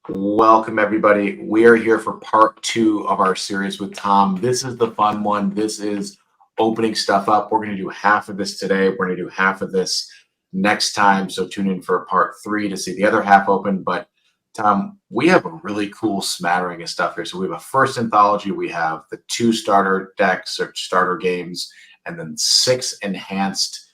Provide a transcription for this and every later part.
Welcome, everybody. We are here for part two of our series with Tom. This is the fun one. This is opening stuff up. We're going to do half of this today. We're going to do half of this next time. So tune in for part three to see the other half open. But Tom, we have a really cool smattering of stuff here. So we have a first anthology. We have the 2 starter decks or starter games, and then 6 enhanced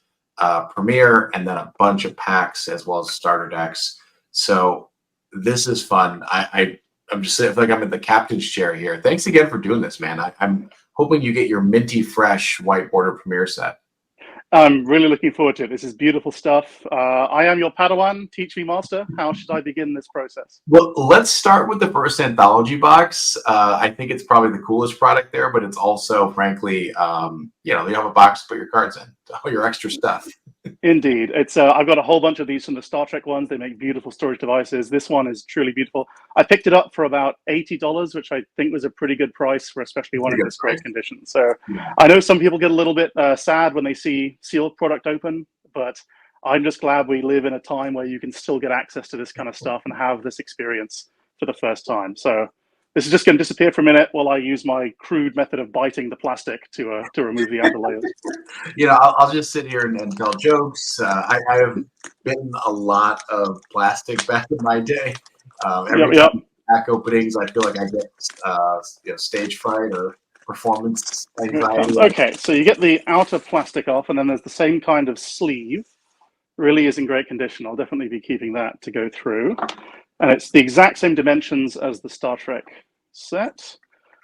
premiere, and then a bunch of packs as well as starter decks. So this is fun. I'm just I feel like I'm in the captain's chair here. Thanks again for doing this, man. I'm hoping you get your minty fresh white border premiere set. I'm really looking forward to it. This is beautiful stuff. I am your Padawan. Teach me, master. How should I begin this process? Well, let's start with the first anthology box. I think it's probably the coolest product there, but it's also, frankly, you have a box to put your cards in, all your extra stuff. Indeed. It's I've got a whole bunch of these from the Star Trek ones. They make beautiful storage devices. This one is truly beautiful. I picked it up for about $80, which I think was a pretty good price for especially one in this great condition. So yeah. I know some people get a little bit sad when they see sealed product open, but I'm just glad we live in a time where you can still get access to this kind of stuff and have this experience for the first time. So this is just going to disappear for a minute while I use my crude method of biting the plastic to remove the outer layers. I'll just sit here and tell jokes. I have bitten a lot of plastic back in my day. Every time pack openings, I feel like I get stage fright or performance anxiety. Okay, so you get the outer plastic off, and then there's the same kind of sleeve. Really is in great condition. I'll definitely be keeping that to go through. And it's the exact same dimensions as the Star Trek set.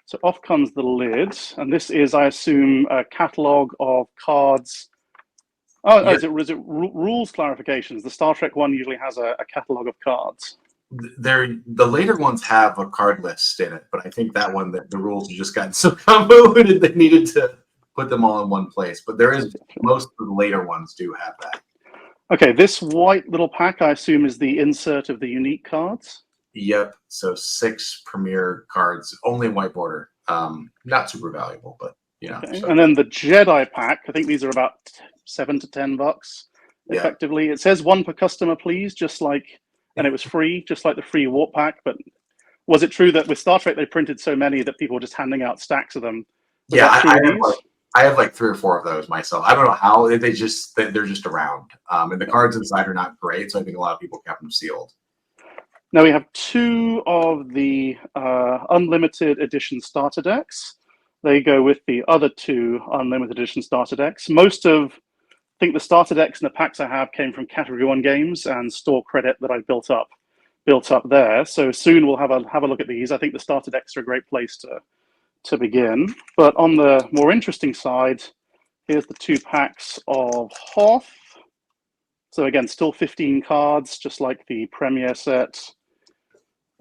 So off comes the lid. And this is, I assume, a catalog of cards. Oh, yeah. Is it rules clarifications? The Star Trek one usually has a catalog of cards. The later ones have a card list in it, but I think that one, the rules have just gotten so convoluted they needed to put them all in one place. But most of the later ones do have that. Okay, this white little pack, I assume, is the insert of the unique cards? Yep, so 6 premier cards, only in white border. Not super valuable, but, Okay. So. And then the Jedi pack, I think these are about $7 to $10, effectively. It says 1 per customer, please, and it was free, just like the free warp pack. But was it true that with Star Trek, they printed so many that people were just handing out stacks of them? I have like 3 or 4 of those myself. I don't know how they're just around. And the cards inside are not great, so I think a lot of people kept them sealed. Now we have 2 of the unlimited edition starter decks. They go with the other 2 unlimited edition starter decks. I think the starter decks and the packs I have came from Category 1 games and store credit that I built up there. So soon we'll have a look at these. I think the starter decks are a great place to begin. But on the more interesting side, here's the 2 packs of Hoth. So again, still 15 cards, just like the Premiere set.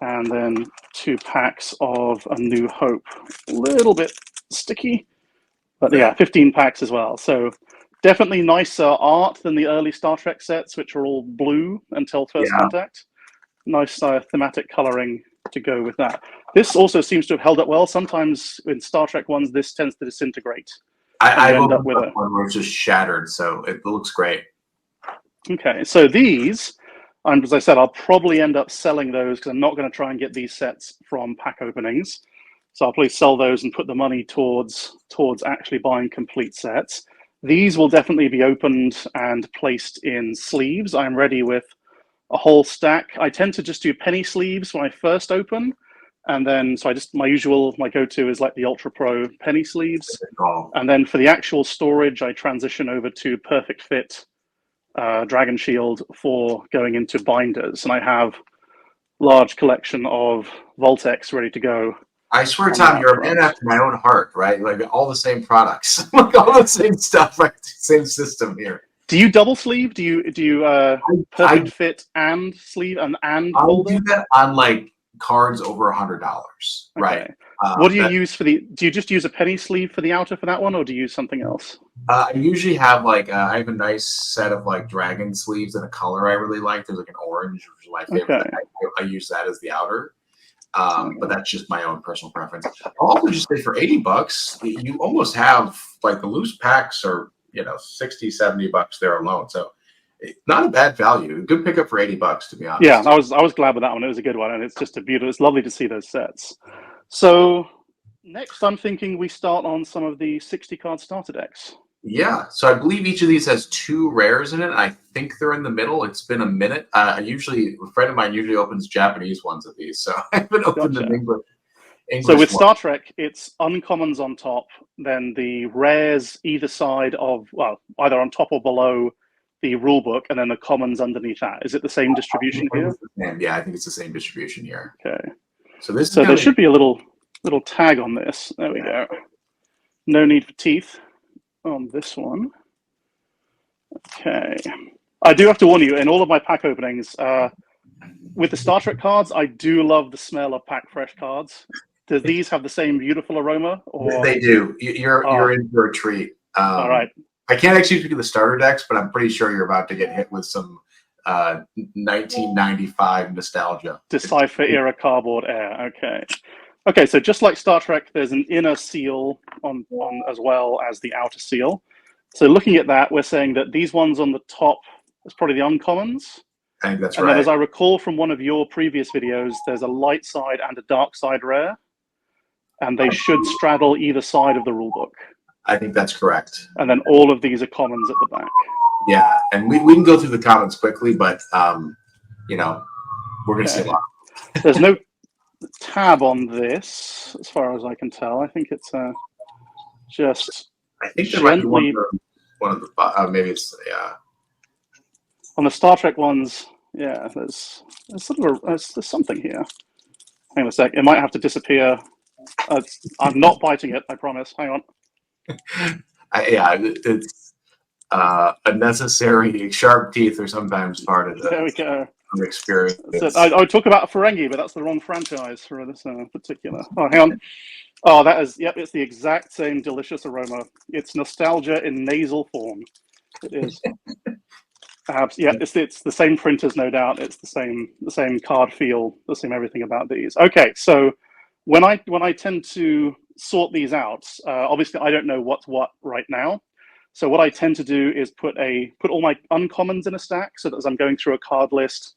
And then 2 packs of A New Hope. A little bit sticky, but yeah, 15 packs as well. So definitely nicer art than the early Star Trek sets, which are all blue until First Contact. Nice thematic coloring to go with that. This also seems to have held up well. Sometimes in Star Trek ones, this tends to disintegrate. I end up with one where it's just shattered, so it looks great. Okay, so these, as I said, I'll probably end up selling those because I'm not going to try and get these sets from pack openings. So I'll probably sell those and put the money towards actually buying complete sets. These will definitely be opened and placed in sleeves. I'm ready with a whole stack. I tend to just do penny sleeves when I first open. And then, so my go-to is like the Ultra Pro penny sleeves. And then for the actual storage, I transition over to Perfect Fit Dragon Shield for going into binders. And I have large collection of Voltex ready to go. I swear, Tom, you're a man after my own heart, right? Like all the same products, like all the same stuff, right? Same system here. Do you double sleeve? Do you perfect fit and sleeve and folder? I do that on like cards over $100, right? Okay. What do you use for the? Do you just use a penny sleeve for the outer for that one, or do you use something else? I usually have I have a nice set of like dragon sleeves in a color I really like. There's like an orange, which is my favorite. Okay. I use that as the outer. But that's just my own personal preference. I'll also just say for $80, you almost have like the loose packs are $60, $70 there alone. So Not a bad value. Good pickup for $80, to be honest. Yeah, I was glad with that one. It was a good one, and it's just a beautiful. It's lovely to see those sets. So next, I'm thinking we start on some of the 60 card starter decks. Yeah, so I believe each of these has 2 rares in it. I think they're in the middle. It's been a minute. A friend of mine usually opens Japanese ones of these, so I haven't opened Gotcha. an English. So with one. Star Trek, it's uncommons on top, then the rares either side of, well, either on top or below the rule book, and then the commons underneath that. Is it the same distribution here? Yeah, I think it's the same distribution here. Okay. So this. So there should be a little tag on this. There we go. No need for teeth on this one. Okay. I do have to warn you, in all of my pack openings, with the Star Trek cards, I do love the smell of pack fresh cards. Do these have the same beautiful aroma? Or they do. You're in for a treat. All right. I can't actually speak to the starter decks, but I'm pretty sure you're about to get hit with some 1995 nostalgia. Decipher era cardboard air. Okay. Okay, so just like Star Trek, there's an inner seal on as well as the outer seal. So looking at that, we're saying that these ones on the top is probably the uncommons. I think that's and right. Then, as I recall from one of your previous videos, there's a light side and a dark side rare, and they should straddle either side of the rule book. I think that's correct. And then all of these are commons at the back. Yeah, and we can go through the comments quickly, but you know, we're going to see a lot. There's no tab on this, as far as I can tell. I think it's just. I think there might be one of the maybe it's On the Star Trek ones, yeah, there's sort of there's something here. Hang on a sec. It might have to disappear. I'm not biting it. I promise. Hang on. It's a necessary sharp teeth are sometimes part of the. There we go. Experience. I would talk about a Ferengi, but that's the wrong franchise for this particular. Oh, hang on. Oh, that is. Yep, it's the exact same delicious aroma. It's nostalgia in nasal form. It is. Yeah, it's the same printers, no doubt. It's the same card feel, the same everything about these. Okay, so when I tend to sort these out, obviously I don't know what's what right now. So what I tend to do is put all my uncommons in a stack, so that as I'm going through a card list,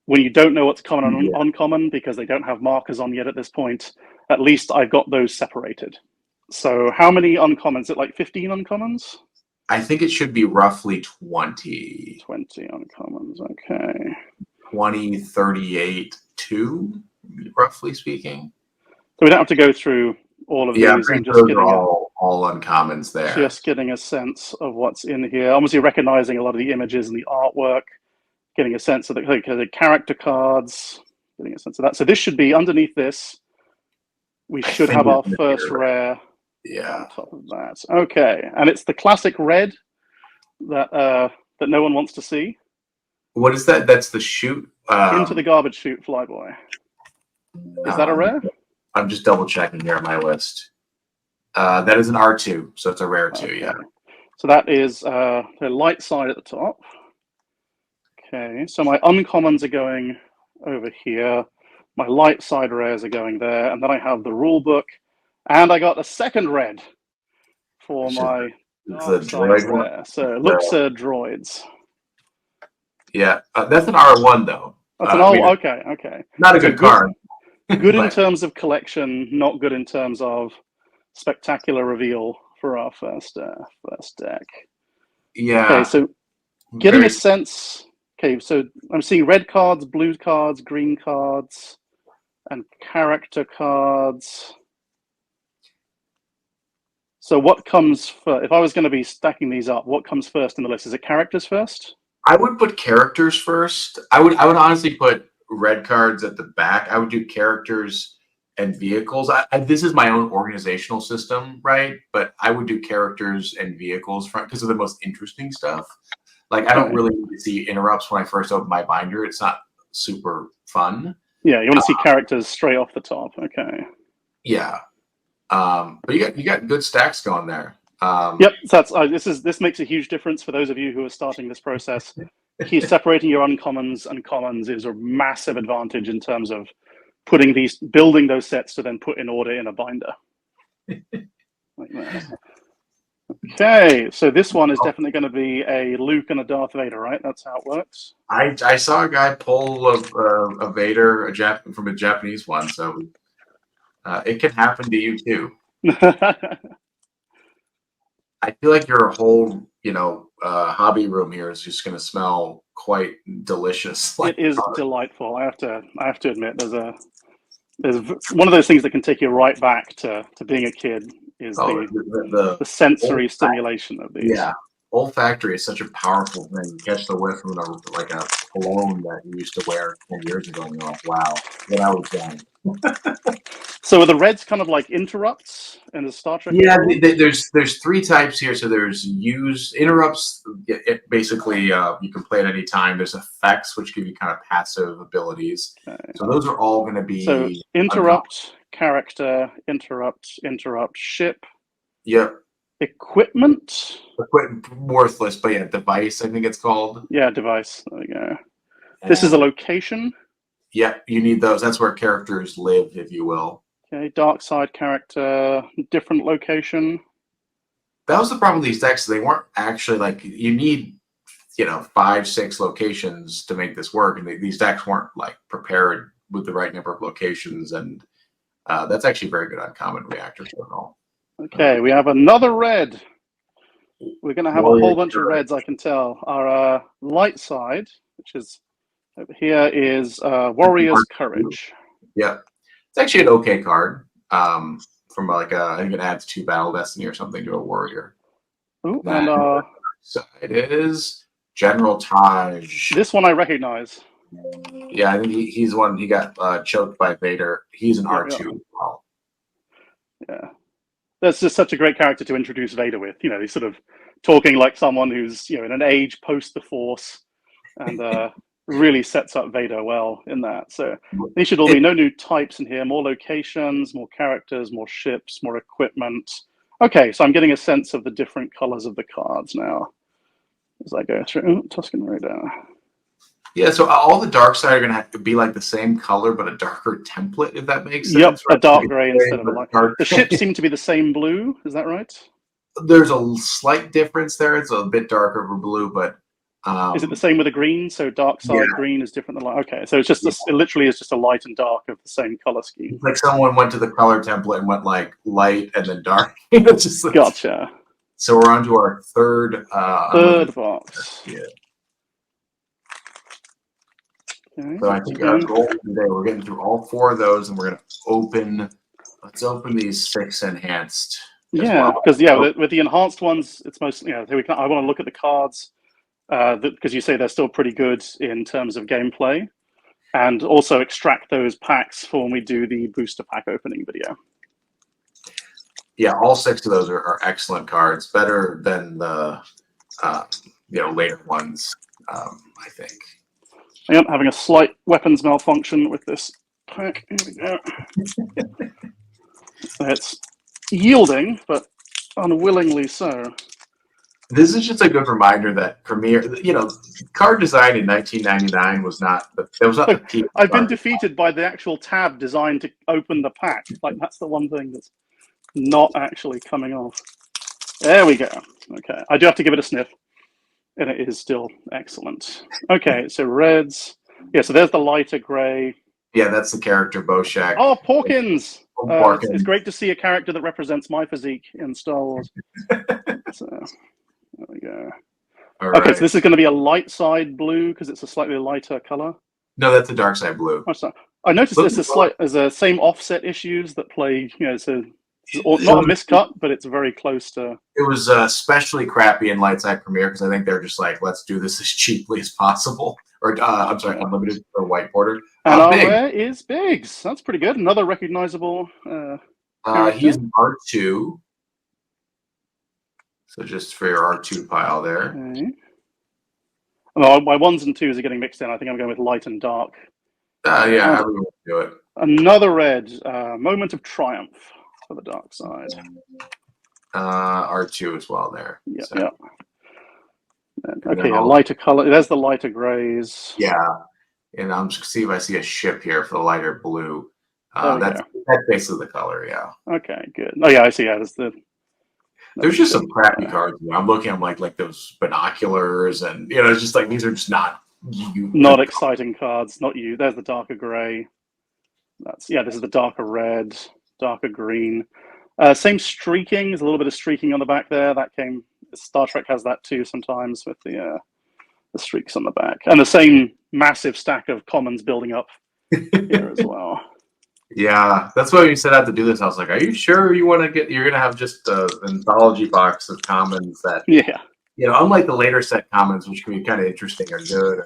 when you don't know what's common and uncommon because they don't have markers on yet at this point, at least I've got those separated. So how many uncommons? Is it like 15 uncommons? I think it should be roughly 20. 20 uncommons, okay. 20, 38, 2, roughly speaking. So we don't have to go through all of these. I'm just getting all uncommons there. Just getting a sense of what's in here. Obviously recognizing a lot of the images and the artwork, getting a sense of the character cards, getting a sense of that. So this should be underneath this. We should have our first rare. Yeah. On top of that. Okay. And it's the classic red that no one wants to see. What is that? That's the chute. Into the garbage chute, Flyboy. Is that a rare? I'm just double checking here on my list. That is an R2, so it's a rare 2, yeah. So that is the light side at the top. Okay, so my uncommons are going over here. My light side rares are going there, and then I have the rule book, and I got a second red for my droid rare. So it looks droids. Yeah, that's an R1 though. That's an okay. Not a good card. Good in terms of collection, not good in terms of spectacular reveal for our first deck. Yeah. Okay, so getting a sense. Okay, so I'm seeing red cards, blue cards, green cards, and character cards. So what comes first? If I was going to be stacking these up, what comes first in the list? Is it characters first? I would put characters first. I would honestly put red cards at the back. I would do characters and vehicles. This is my own organizational system, right? But I would do characters and vehicles because of the most interesting stuff. Like, I don't really see interrupts when I first open my binder. It's not super fun. Yeah, you want to see characters straight off the top. Okay. Yeah. But you got good stacks going there. Yep. So this makes a huge difference for those of you who are starting this process. Separating your uncommons and commons is a massive advantage in terms of building those sets to then put in order in a binder. Like that. Okay, so this one is definitely going to be a Luke and a Darth Vader, right? That's how it works. I saw a guy pull a Vader from a Japanese one, so it can happen to you too. I feel like your whole, hobby room here is just going to smell quite delicious. It is delightful. I have to admit, there's one of those things that can take you right back to being a kid. Is the sensory stimulation of these? Yeah, olfactory is such a powerful thing. You catch the whiff from a cologne that you used to wear 10 years ago, and you're like, "Wow, what I was doing." So are the reds kind of like interrupts in the Star Trek? Yeah, there's three types here. So there's use interrupts. It basically you can play at any time. There's effects which give you kind of passive abilities. Okay. So those are all going to be so interrupt, character, interrupt, ship. Yep. Equipment. Worthless, but yeah, device. I think it's called. Yeah, device. There we go. This is a location. Yep, you need those. That's where characters live, if you will. Okay, dark side character, different location. That was the problem with these decks. They weren't actually like you need, 5, 6 locations to make this work, and these decks weren't like prepared with the right number of locations, and that's actually very good on common reactors and all. Okay, we have another red. We're going to have a whole bunch of reds, I can tell. Our light side, which is over here, is Warrior's Courage. Yeah, it's actually an okay card. From like I think it adds 2 Battle Destiny or something to a warrior. Ooh, and side is General Taj. This one I recognize. Yeah, I think he's one. He got choked by Vader. He's an R2 as well. Yeah, that's just such a great character to introduce Vader with. He's sort of talking like someone who's in an age post the Force, and really sets up Vader well in that. So these should all be no new types in here. More locations, more characters, more ships, more equipment. Okay, so I'm getting a sense of the different colors of the cards now as I go through. Tusken Raider. Yeah, so all the dark side are going to have to be like the same color, but a darker template, if that makes sense. Yep, a dark gray instead of a light. The ships seem to be the same blue. Is that right? There's a slight difference there. It's a bit darker for blue, but is it the same with the green? So dark side green is different than light. Okay, so it's just it literally is just a light and dark of the same color scheme. It's like someone went to the color template and went like light and then dark. It's just like, gotcha. So we're on to our third box. Yeah. Okay, so I think our goal today, we're getting through all 4 of those, and we're going to let's open these 6 enhanced. Yeah, because with the enhanced ones, it's mostly I want to look at the cards. Because you say they're still pretty good in terms of gameplay, and also extract those packs for when we do the booster pack opening video. Yeah, all 6 of those are excellent cards, better than the later ones, I think. I am having a slight weapons malfunction with this pack. Here we go. It's yielding, but unwillingly so. This is just a good reminder that Premier, card design in 1999 was not the peak. I've been defeated by the actual tab designed to open the pack. Like, that's the one thing that's not actually coming off. There we go. Okay, I do have to give it a sniff, and it is still excellent. Okay, so reds. Yeah, so there's the lighter gray. Yeah, that's the character Boshak. Oh, Porkins! It's great to see a character that represents my physique in Star Wars. So, there we go. Okay, so this is going to be a light side blue because it's a slightly lighter color. No, that's a dark side blue. Oh, sorry. I noticed there's a same offset issues that play. So not a miscut, but it's very close to. It was especially crappy in light side Premiere because I think they're just like, let's do this as cheaply as possible. Or I'm sorry, unlimited or white border. And our rare is Biggs. That's pretty good. Another recognizable. He's an R2. So just for your R2 pile there. Okay. Well, my 1s and 2s are getting mixed in. I think I'm going with light and dark. Yeah, I would do it. Another red. Moment of Triumph for the dark side. R2 as well there. Yeah. So. Yeah. Okay, a lighter color. There's the lighter grays. Yeah. And I'm just see if I see a ship here for the lighter blue. That's basically the color, yeah. Okay, good. Oh yeah, I see. Yeah, there's There's just some crappy cards. I'm looking, I'm like those binoculars, and it's just like these are just not not exciting cards. Not you. There's the darker gray. This is the darker red, darker green. Same streaking. There's a little bit of streaking on the back there. That came. Star Trek has that too sometimes with the streaks on the back, and the same massive stack of commons building up here as well. Yeah, that's why when you set out to do this, I was like, "Are you sure you want to get? You're gonna have just an anthology box of commons that, unlike the later set commons, which can be kind of interesting or good.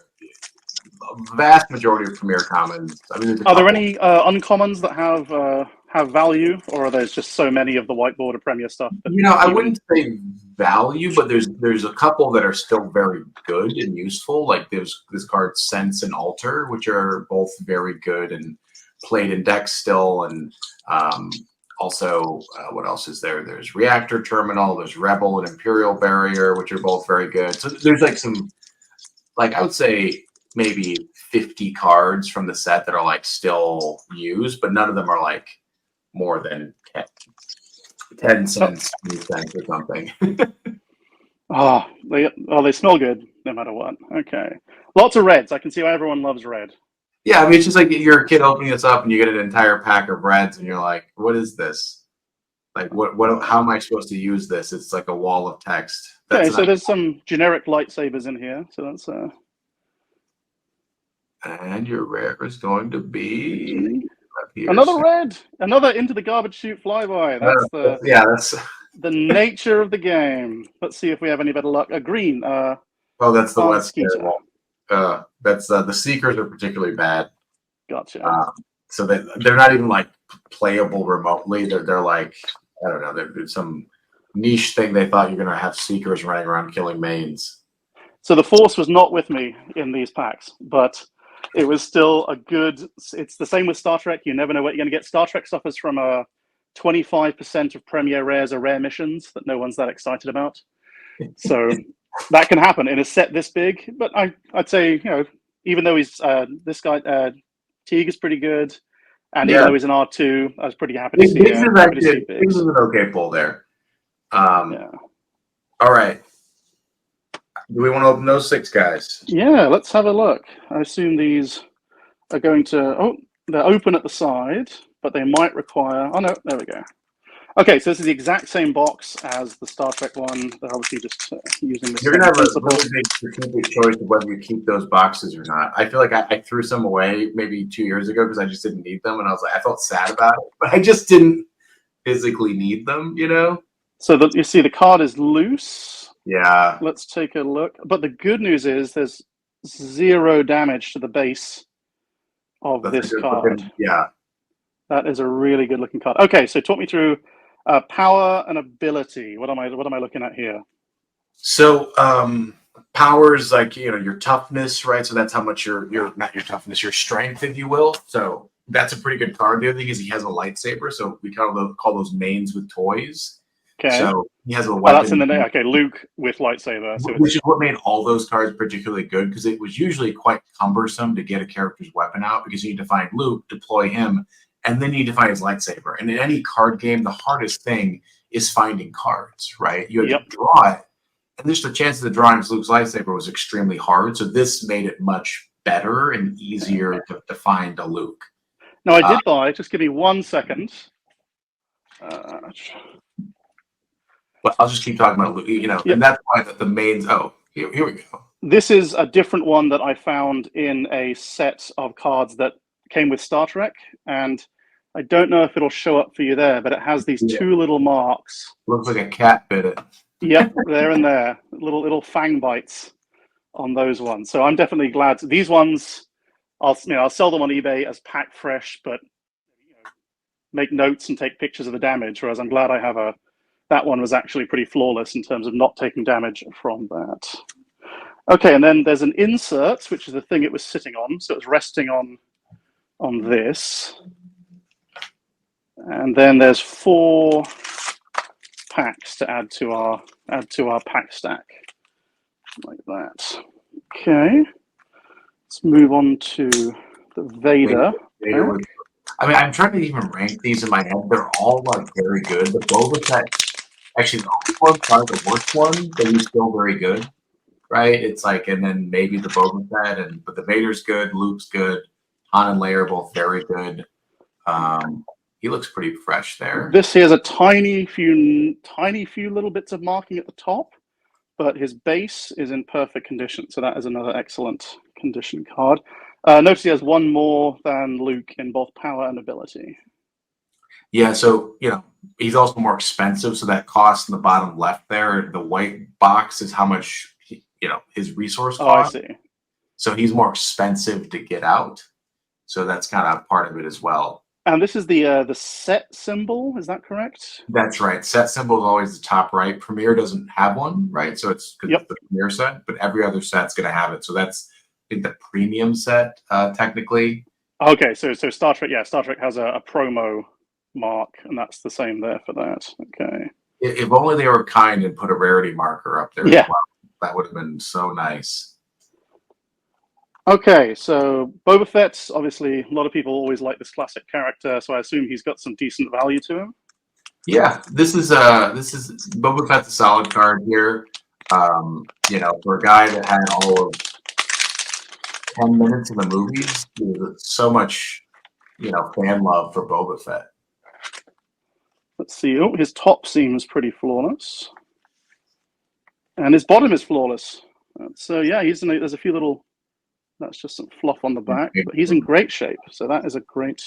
The vast majority of premier commons. I mean, are there any uncommons that have value, or are there just so many of the whiteboard or premier stuff? I wouldn't say value, but there's a couple that are still very good and useful. Like there's this card Sense and Alter, which are both very good and played in decks still, and also what else is there? There's Reactor Terminal, there's Rebel and Imperial Barrier, which are both very good. So there's like some, like I would say maybe 50 cards from the set that are like still used, but none of them are like more than 10 cents, 20 cents or something. They smell good no matter what. Okay, lots of reds. I can see why everyone loves red. Yeah, I mean, it's just like you're a kid opening this up and you get an entire pack of reds and you're like, what is this? Like, how am I supposed to use this? It's like a wall of text. Okay, so there's some generic lightsabers in here. So that's and your rare is going to be another red, another into the garbage chute flyby. That's the nature of the game. Let's see if we have any better luck. A green. That's the West Skeeter. That's the Seekers are particularly bad. Gotcha. So they're not even like playable remotely. They're like, I don't know. There's some niche thing they thought you're gonna have Seekers running around killing mains. So the Force was not with me in these packs, but it was still a good. It's the same with Star Trek. You never know what you're gonna get. Star Trek suffers from 25% of premier rares are rare missions that no one's that excited about. So that can happen in a set this big. But I'd say, even though he's this guy Teague is pretty good, and even though he's an R2, I was pretty happy to see. This is an okay pull there. All right. Do we want to open those 6 guys? Yeah, let's have a look. I assume these are going to. They're open at the side, but they might require. Oh no, there we go. Okay, so this is the exact same box as the Star Trek one. They're obviously just using this. You're gonna have a really big strategic choice of whether you keep those boxes or not. I feel like I threw some away maybe 2 years ago because I just didn't need them, and I was like, I felt sad about it, but I just didn't physically need them, So you see, the card is loose. Yeah. Let's take a look. But the good news is there's 0 damage to the base of this card. Yeah. That is a really good looking card. Okay, so talk me through power and ability. What am I looking at here? So power is like your toughness, right? So that's how much your not your toughness, your strength, if you will. So that's a pretty good card. The other thing is he has a lightsaber, so we call those mains with toys. Okay. So he has a weapon. That's in the name. Okay, Luke with lightsaber. So which is what made all those cards particularly good, because it was usually quite cumbersome to get a character's weapon out, because you need to find Luke, deploy him, and then you need to find his lightsaber. And in any card game, the hardest thing is finding cards, right? You have to draw it, and just the chance of drawing Luke's lightsaber was extremely hard. So this made it much better and easier to find a Luke. Now, I did buy, just give me 1 second. Well, I'll just keep talking about Luke, and that's why the mains. Oh, here we go. This is a different one that I found in a set of cards that came with Star Trek, and I don't know if it'll show up for you there, but it has these 2 little marks. Looks like a cat bit it. Yep, there and there, little fang bites on those ones. So I'm definitely glad. These ones, I'll sell them on eBay as pack fresh, but make notes and take pictures of the damage. Whereas I'm glad I have that one was actually pretty flawless in terms of not taking damage from that. Okay, and then there's an insert, which is the thing it was sitting on. So it's resting on this. And then there's 4 packs to add to our pack stack. Like that. Okay. Let's move on to the Vader. I mean, I'm trying to even rank these in my head. They're all like very good. The Boba Fett Actually, the only one's probably the worst one, but he's still very good, right? It's like, and then maybe the Boba Fett, but the Vader's good, Luke's good, Han and Leia are both very good. He looks pretty fresh there. This here's a tiny few little bits of marking at the top, but his base is in perfect condition, so that is another excellent condition card. Notice he has one more than Luke in both power and ability. Yeah, so he's also more expensive, so that cost in the bottom left there, the white box is how much his resource cost. Oh, I see. So he's more expensive to get out. So that's kind of part of it as well. And this is the set symbol, is that correct? That's right. Set symbol is always the top right. Premiere doesn't have one, right? So it's the Premiere set, but every other set's going to have it. So that's, I think, the premium set, technically. Okay, so Star Trek, Star Trek has a promo mark, and that's the same there for that. Okay. If only they were kind and put a rarity marker up there as well. That would have been so nice. Okay, so Boba Fett, obviously, a lot of people always like this classic character, so I assume he's got some decent value to him. Yeah, this is Boba Fett's a solid card here. For a guy that had all of 10 minutes in the movies, there's so much, fan love for Boba Fett. Let's see. Oh, his top seems pretty flawless, and his bottom is flawless. So there's a few little. That's just some fluff on the back, but he's in great shape. So that is a great.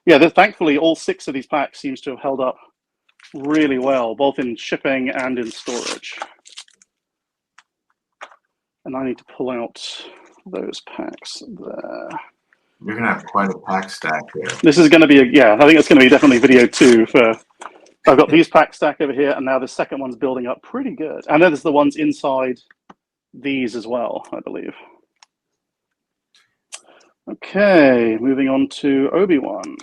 Yeah, thankfully, all 6 of these packs seems to have held up really well, both in shipping and in storage. And I need to pull out those packs there. You're going to have quite a pack stack here. This is going to be I think it's going to be definitely video 2 for. I've got these pack stack over here, and now the second one's building up pretty good. And then there's the ones inside these as well, I believe. Okay, moving on to Obi-Wan.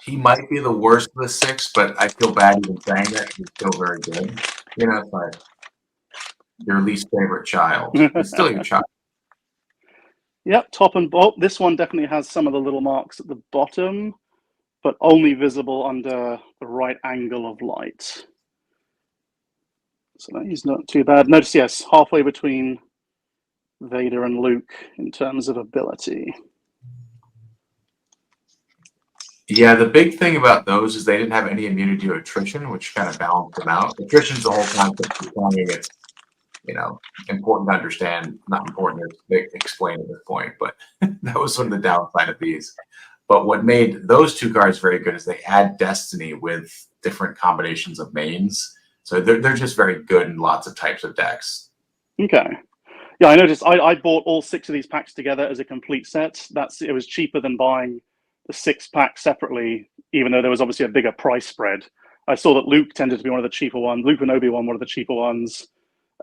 He might be the worst of the 6, but I feel bad even saying that. He's still very good. It's like your least favorite child. It's still your child. Yep, top and bottom. This one definitely has some of the little marks at the bottom, but only visible under the right angle of light. So that is not too bad. Notice, yes, halfway between Vader and Luke in terms of ability. Yeah, the big thing about those is they didn't have any immunity to attrition, which kind of balanced them out. Attrition's the whole concept of telling it's, important to understand, not important to explain at this point, but that was sort of the downside of these. But what made those 2 cards very good is they add destiny with different combinations of mains. So they're just very good in lots of types of decks. Okay. Yeah, I noticed I bought all 6 of these packs together as a complete set. It was cheaper than buying the 6 packs separately, even though there was obviously a bigger price spread. I saw that Luke tended to be one of the cheaper ones. Luke and Obi-Wan were one of the cheaper ones.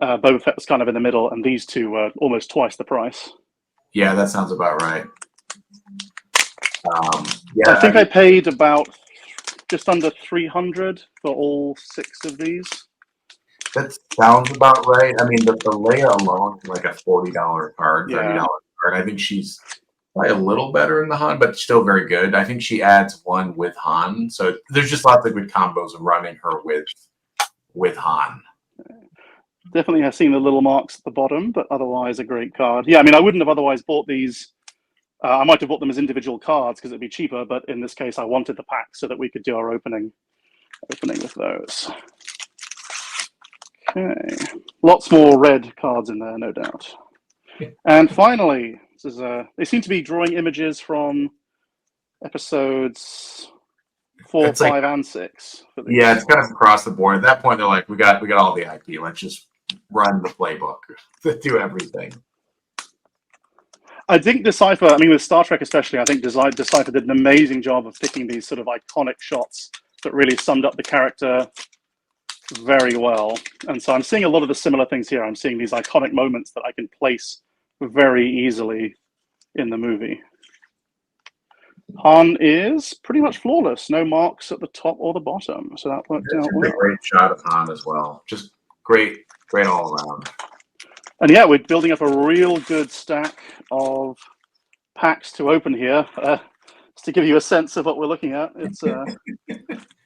Boba Fett was kind of in the middle, and these 2 were almost twice the price. Yeah, that sounds about right. I think I paid about just under 300 for all 6 of these. That sounds about right. I mean, the Leia alone is like a $40 card, $30 card. I think she's probably a little better in the Han, but still very good. I think she adds 1 with Han. So there's just lots of good combos of running her with Han. Definitely have seen the little marks at the bottom, but otherwise a great card. Yeah, I mean, I wouldn't have otherwise bought these. I might have bought them as individual cards because it'd be cheaper, but in this case, I wanted the pack so that we could do our opening with those. Okay, lots more red cards in there, no doubt. And finally, this is they seem to be drawing images from episodes 4, 5, and 6. Yeah, it's kind of across the board. At that point, they're like, we got all the IP. Let's just run the playbook, do everything. I think Decipher, I mean, with Star Trek especially, I think Decipher did an amazing job of picking these sort of iconic shots that really summed up the character very well. And so I'm seeing a lot of the similar things here. I'm seeing these iconic moments that I can place very easily in the movie. Han is pretty much flawless. No marks at the top or the bottom. So that worked out well. A great shot of Han as well. Just great all around. And yeah, we're building up a real good stack of packs to open here. Just to give you a sense of what we're looking at, it's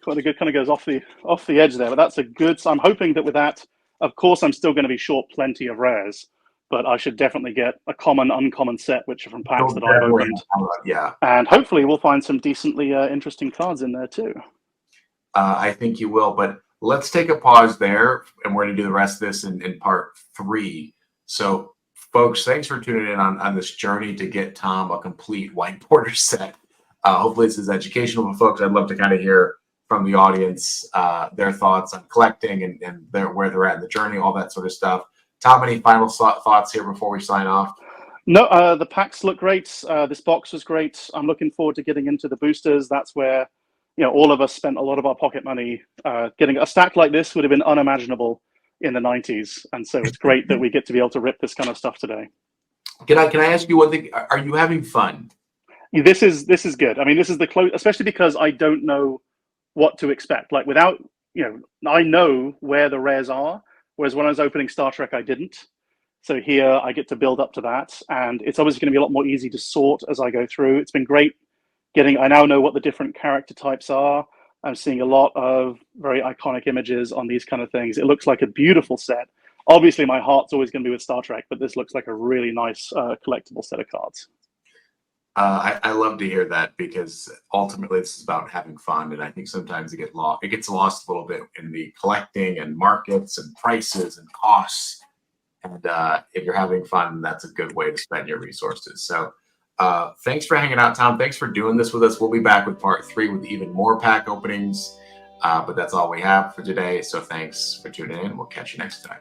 Quite a good, kind of goes off the edge there, but that's a good. So I'm hoping that with that, of course, I'm still going to be short plenty of rares, but I should definitely get a common, uncommon set, which are from packs that I've opened. Yeah. And hopefully we'll find some decently interesting cards in there too. I think you will, but let's take a pause there, and we're going to do the rest of this in part 3. So, folks, thanks for tuning in on this journey to get Tom a complete white border set. Hopefully this is educational for folks. I'd love to kind of hear from the audience their thoughts on collecting and where they're at in the journey, all that sort of stuff. Tom, any final thoughts here before we sign off? No, the packs look great. This box was great. I'm looking forward to getting into the boosters. That's where, all of us spent a lot of our pocket money. Getting a stack like this would have been unimaginable in the 90s. And so it's great that we get to be able to rip this kind of stuff today. Can I ask you one thing? Are you having fun? This is good. I mean, this is the close, especially because I don't know what to expect. Like without, I know where the rares are, whereas when I was opening Star Trek, I didn't. So here I get to build up to that, and it's obviously going to be a lot more easy to sort as I go through. It's been great I now know what the different character types are. I'm seeing a lot of very iconic images on these kind of things. It looks like a beautiful set. Obviously, my heart's always going to be with Star Trek, but this looks like a really nice collectible set of cards. I love to hear that, because ultimately this is about having fun, and I think sometimes it gets lost a little bit in the collecting and markets and prices and costs. And if you're having fun, that's a good way to spend your resources. So thanks for hanging out, Tom. Thanks for doing this with us. We'll be back with part 3 with even more pack openings, but that's all we have for today. So thanks for tuning in. We'll catch you next time.